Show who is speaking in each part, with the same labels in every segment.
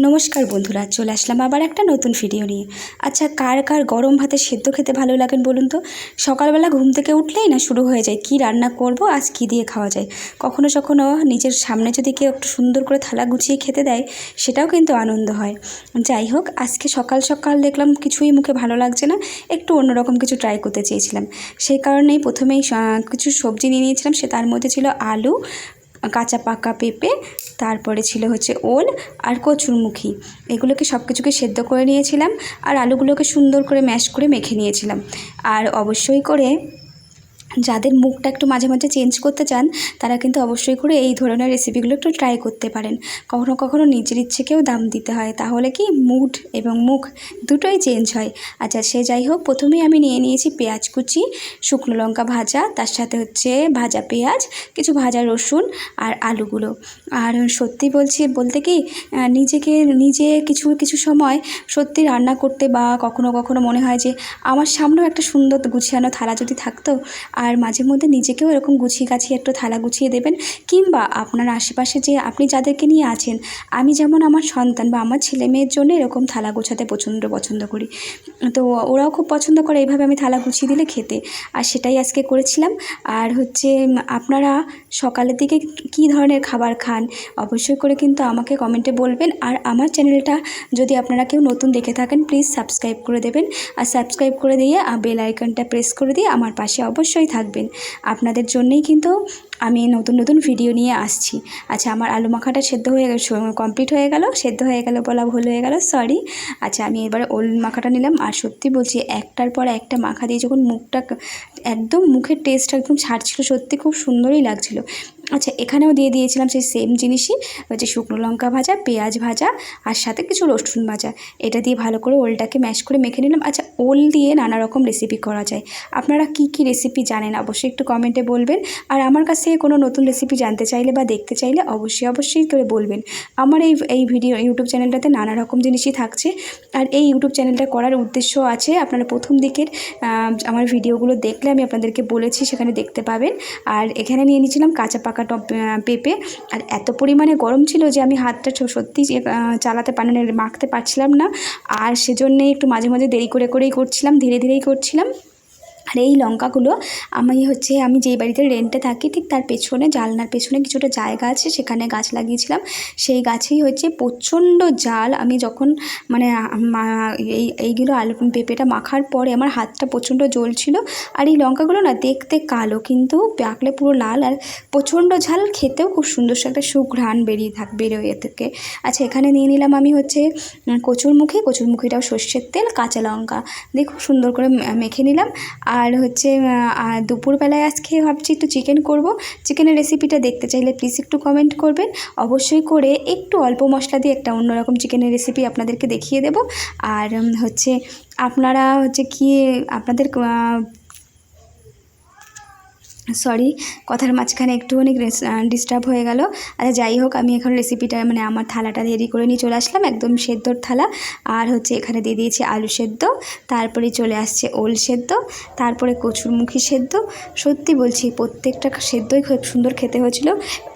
Speaker 1: নমস্কার বন্ধুরা, চলে আসলাম আবার একটা নতুন ভিডিও নিয়ে। আচ্ছা, কার কার গরম ভাতে সেদ্ধ খেতে ভালো লাগেন বলুন তো? সকালবেলা ঘুম থেকে উঠলেই না শুরু হয়ে যায় কি রান্না করব, আজ কী দিয়ে খাওয়া যায়। কখনো কখনো নিজের সামনে যদি কেউ একটু সুন্দর করে থালা গুছিয়ে খেতে দেয়, সেটাও কিন্তু আনন্দ হয়। যাই হোক, আজকে সকাল সকাল দেখলাম কিছুই মুখে ভালো লাগছে না, একটু অন্যরকম কিছু ট্রাই করতে চেয়েছিলাম। সেই কারণেই প্রথমেই কিছু সবজি নিয়ে নিয়েছিলাম। তার মধ্যে ছিল আলু, কাঁচা পাকা পেঁপে, তারপরে ছিল হচ্ছে ওল আর কচুরমুখী। এগুলোকে সব কিছুকে সেদ্ধ করে নিয়েছিলাম আর আলুগুলোকে সুন্দর করে ম্যাশ করে মেখে নিয়েছিলাম। আর অবশ্যই করে যাদের মুখটা একটু মাঝে মাঝে চেঞ্জ করতে চান, তারা কিন্তু অবশ্যই করে এই ধরনের রেসিপিগুলো একটু ট্রাই করতে পারেন। কখনো কখনো নিজের ইচ্ছেকেও দাম দিতে হয়, তাহলে কি মুড এবং মুখ দুটোই চেঞ্জ হয়। আচ্ছা, সে যাই হোক, প্রথমেই আমি নিয়ে নিয়েছি পেঁয়াজ কুচি, শুকনো লঙ্কা ভাজা, তার সাথে হচ্ছে ভাজা পেঁয়াজ, কিছু ভাজা রসুন আর আলুগুলো। আর সত্যি বলতে কি, নিজে কিছু কিছু সময় সত্যি রান্না করতে বা কখনো কখনো মনে হয় যে আমার সামনেও একটা সুন্দর গুছিয়ানো থালা যদি থাকতো। আর মাঝে মধ্যে নিজেকেও এরকম গুছিয়ে গাছিয়ে একটু থালা গুছিয়ে দেবেন, কিংবা আপনার আশেপাশে যে আপনি যাদেরকে নিয়ে আছেন, আমি যেমন আমার সন্তান বা আমার ছেলে মেয়ের জন্য এরকম থালা গোছাতে পছন্দ করি। তো ওরাও খুব পছন্দ করে এইভাবে আমি থালা গুছিয়ে দিলে খেতে। আর সেটাই আজকে করেছিলাম। আর হচ্ছে আপনারা সকালের দিকে কী ধরনের খাবার খান, অবশ্যই করে কিন্তু আমাকে কমেন্টে বলবেন। আর আমার চ্যানেলটা যদি আপনারা কেউ নতুন দেখে থাকেন, প্লিজ সাবস্ক্রাইব করে দেবেন। আর সাবস্ক্রাইব করে দিয়ে বেল আইকনটা প্রেস করে দিয়ে আমার পাশে অবশ্যই থাকবেন। আপনাদের জন্যেই কিন্তু আমি নতুন নতুন ভিডিও নিয়ে আসছি। আচ্ছা, আমার আলু মাখাটা কমপ্লিট হয়ে গেল, সেদ্ধ হয়ে গেল বলা ভুল হয়ে গেল, সরি। আচ্ছা, আমি এবারে ওল মাখাটা নিলাম। আর সত্যি বলছি, একটার পর একটা মাখা দিয়ে যখন মুখটা একদম মুখের টেস্ট একদম ছাড়ছিল, সত্যি খুব সুন্দরই লাগছিল। আচ্ছা, এখানেও দিয়ে দিয়েছিলাম সেই সেম জিনিসই, হচ্ছে শুকনো লঙ্কা ভাজা, পেঁয়াজ ভাজা আর সাথে কিছু রসুন ভাজা। এটা দিয়ে ভালো করে ওলটাকে ম্যাশ করে মেখে নিলাম। আচ্ছা, ওল দিয়ে নানা রকম রেসিপি করা যায়। আপনারা কি কি রেসিপি জানেন অবশ্যই একটু কমেন্টে বলবেন। আর আমার কাছ থেকে কোনো নতুন রেসিপি জানতে চাইলে বা দেখতে চাইলে অবশ্যই করে বলবেন। আমার এই ইউটিউব চ্যানেলটাতে নানা রকম জিনিসই থাকছে। আর এই ইউটিউব চ্যানেলটা করার উদ্দেশ্য আছে, আপনারা প্রথম দিকের আমার ভিডিওগুলো দেখলে আমি আপনাদেরকে বলেছি, সেখানে দেখতে পাবেন। আর এখানে নিয়ে নিয়েছিলাম কাঁচা পাকা পেঁপে। আর এত পরিমাণে গরম ছিল যে আমি হাতটা সত্যি মাখতে পারছিলাম না। আর সেজন্যে একটু মাঝে মাঝে দেরি করেই করছিলাম, ধীরেই করছিলাম। আর এই লঙ্কাগুলো আমি যেই বাড়িতে রেন্টে থাকি, ঠিক তার পেছনে জানলার পেছনে কিছুটা জায়গা আছে, সেখানে গাছ লাগিয়েছিলাম। সেই গাছেই হচ্ছে প্রচণ্ড জাল। আমি যখন এইগুলো আলু পেঁপেটা মাখার পরে আমার হাতটা প্রচণ্ড জ্বলছিল। আর এই লঙ্কাগুলো না দেখতে কালো, কিন্তু পাকলে পুরো লাল, আর প্রচণ্ড ঝাল, খেতেও খুব সুন্দর একটা সুঘ্রাণ বেরোয় এ থেকে। আচ্ছা, এখানে নিয়ে নিলাম আমি হচ্ছে কচুরমুখিটাও সর্ষের তেল, কাঁচা লঙ্কা দিয়ে খুব সুন্দর করে মেখে নিলাম। আর হচ্ছে দুপুরবেলায় আজকে ভাবছি একটু চিকেন করব। চিকেনের রেসিপিটা দেখতে চাইলে প্লিজ একটু কমেন্ট করবেন। অবশ্যই করে একটু অল্প মশলা দিয়ে একটা অন্যরকম চিকেনের রেসিপি আপনাদেরকে দেখিয়ে দেব। আর হচ্ছে আপনারা আপনাদের সরি, কথার মাঝখানে একটুখানি ডিস্টার্ব হয়ে গেল। আচ্ছা, যাই হোক, আমি এখন রেসিপিটা আমার থালাটা রেডি করে নিয়ে চলে আসলাম, একদম সেদ্ধর থালা। আর হচ্ছে এখানে দিয়ে দিয়েছি আলু সেদ্ধ, তারপরে চলে আসছে ওল সেদ্ধ, তারপরে কচুরমুখী সেদ্ধ। সত্যি বলছি, প্রত্যেকটা সেদ্ধই খুব সুন্দর খেতে হয়েছিল।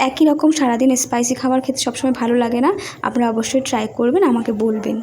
Speaker 1: একই রকম সারাদিন স্পাইসি খাবার খেতে সবসময় ভালো লাগে না। আপনারা অবশ্যই ট্রাই করবেন, আমাকে বলবেন।